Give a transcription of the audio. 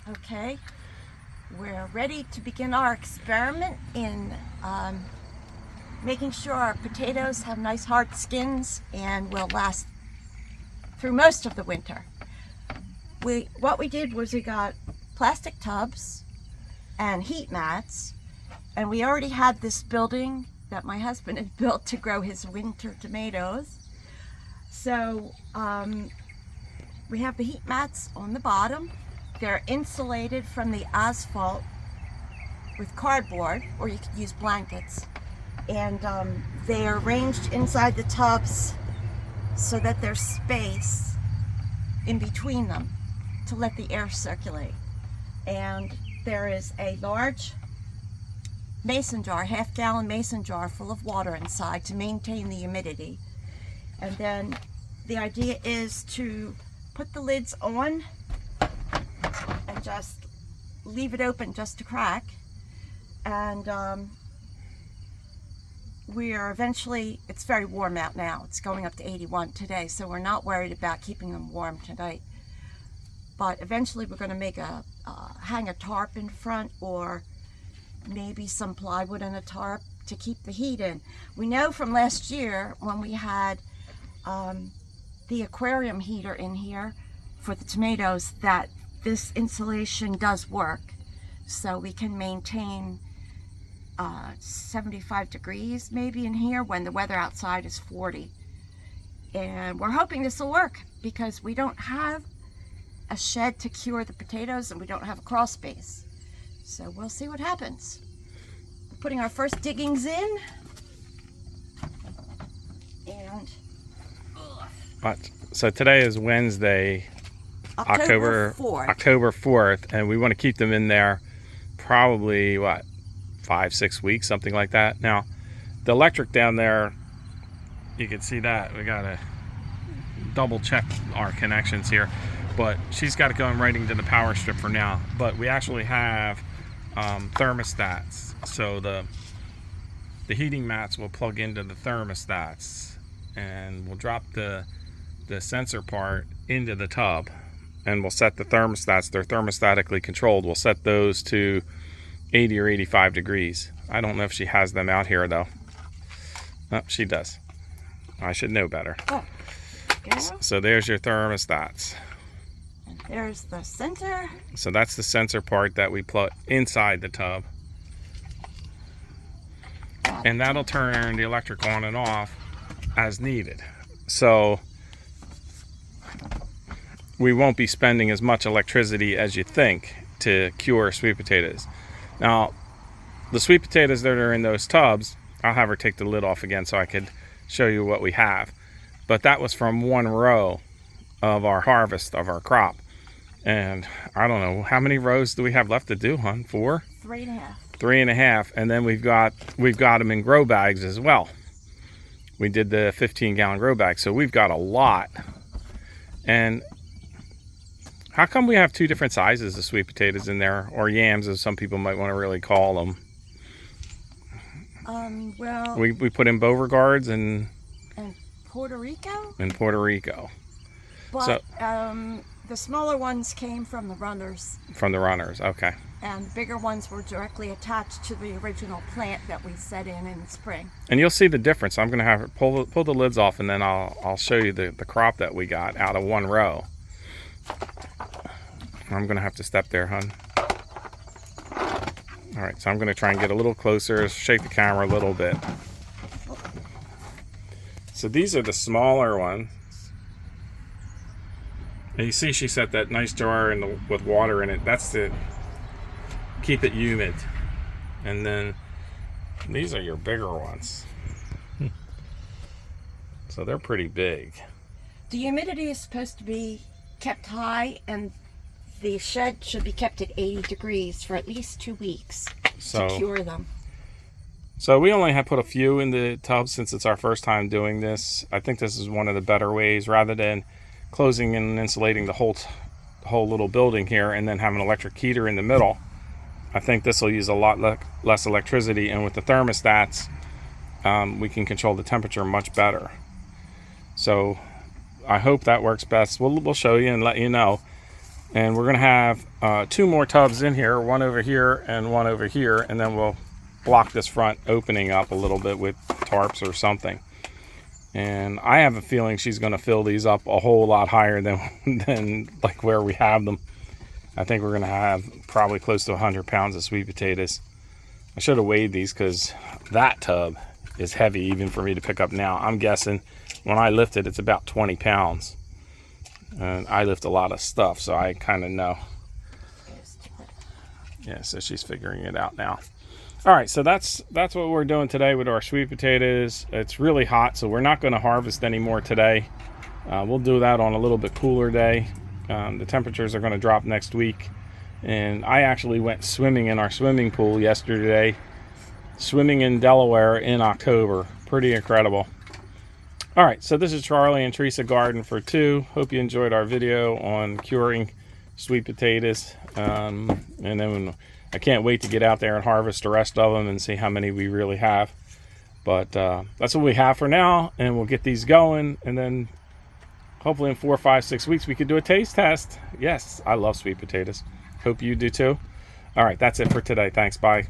Okay, we're ready to begin our experiment in making sure our potatoes have nice hard skins and will last through most of the winter. What we did was we got plastic tubs and heat mats, and we already had this building that my husband had built to grow his winter tomatoes. So we have the heat mats on the bottom. They're insulated from the asphalt with cardboard, or you could use blankets. And they are arranged inside the tubs so that there's space in between them to let the air circulate. And there is a large mason jar, half-gallon mason jar full of water inside to maintain the humidity. And then the idea is to put the lids on and just leave it open just to crack. And we are eventually, it's very warm out now. It's going up to 81 today, so we're not worried about keeping them warm tonight. But eventually we're going to make hang a tarp in front, or maybe some plywood and a tarp to keep the heat in. We know from last year when we had the aquarium heater in here for the tomatoes that this insulation does work, so we can maintain 75 degrees maybe in here when the weather outside is 40. And we're hoping this will work because we don't have a shed to cure the potatoes and we don't have a crawl space. So we'll see what happens. We're putting our first diggings in. And so today is Wednesday, October 4th, and we want to keep them in there probably, what, 5-6 weeks, something like that. Now, the electric down there, you can see that. We got to double check our connections here, but she's got it going right into the power strip for now. But we actually have thermostats, so the heating mats will plug into the thermostats, and we'll drop the sensor part into the tub, and we'll set the thermostats. They're thermostatically controlled. We'll set those to 80 or 85 degrees. I don't know if she has them out here though. Oh, she does. I should know better. Oh, so there's your thermostats. And there's the sensor. So that's the sensor part that we plug inside the tub. And that'll turn the electric on and off as needed. So we won't be spending as much electricity as you think to cure sweet potatoes. Now, the sweet potatoes that are in those tubs, I'll have her take the lid off again so I could show you what we have. But that was from one row of our harvest of our crop. And I don't know, how many rows do we have left to do, hon? 4? 3.5. 3.5. And then we've got them in grow bags as well. We did the 15-gallon grow bag, so we've got a lot. And how come we have 2 different sizes of sweet potatoes in there, or yams, as some people might want to really call them? Well, we put in Beauregards and Puerto Rico. In Puerto Rico. But So the smaller ones came from the runners. From the runners, okay. And the bigger ones were directly attached to the original plant that we set in spring. And you'll see the difference. I'm going to have her pull the lids off, and then I'll show you the crop that we got out of one row. I'm going to have to step there, hon. All right, so I'm going to try and get a little closer, shake the camera a little bit. So these are the smaller ones. And you see she set that nice jar with water in it. That's to keep it humid. And then these are your bigger ones. So they're pretty big. The humidity is supposed to be kept high, and the shed should be kept at 80 degrees for at least 2 weeks to cure them. So we only have put a few in the tub since it's our first time doing this. I think this is one of the better ways, rather than closing and insulating the whole little building here and then have an electric heater in the middle. I think this will use a lot less electricity, and with the thermostats, we can control the temperature much better. So I hope that works best. We'll show you and let you know. And we're going to have 2 more tubs in here, one over here and one over here, and then we'll block this front opening up a little bit with tarps or something. And I have a feeling she's going to fill these up a whole lot higher than like where we have them. I think we're going to have probably close to 100 pounds of sweet potatoes. I should have weighed these because that tub is heavy even for me to pick up now. I'm guessing when I lift it, it's about 20 pounds. And I lift a lot of stuff, so I kind of know. Yeah, so she's figuring it out now. All right, so that's what we're doing today with our sweet potatoes. It's really hot, so we're not going to harvest anymore today. We'll do that on a little bit cooler day. The temperatures are going to drop next week. And I actually went swimming in our swimming pool yesterday. Swimming in Delaware in October. Pretty incredible. All right, so this is Charlie and Teresa Garden for 2. Hope you enjoyed our video on curing sweet potatoes. And then I can't wait to get out there and harvest the rest of them and see how many we really have. But that's what we have for now, and we'll get these going. And then hopefully in 4, 5, 6 weeks we could do a taste test. Yes, I love sweet potatoes. Hope you do too. All right, that's it for today. Thanks. Bye.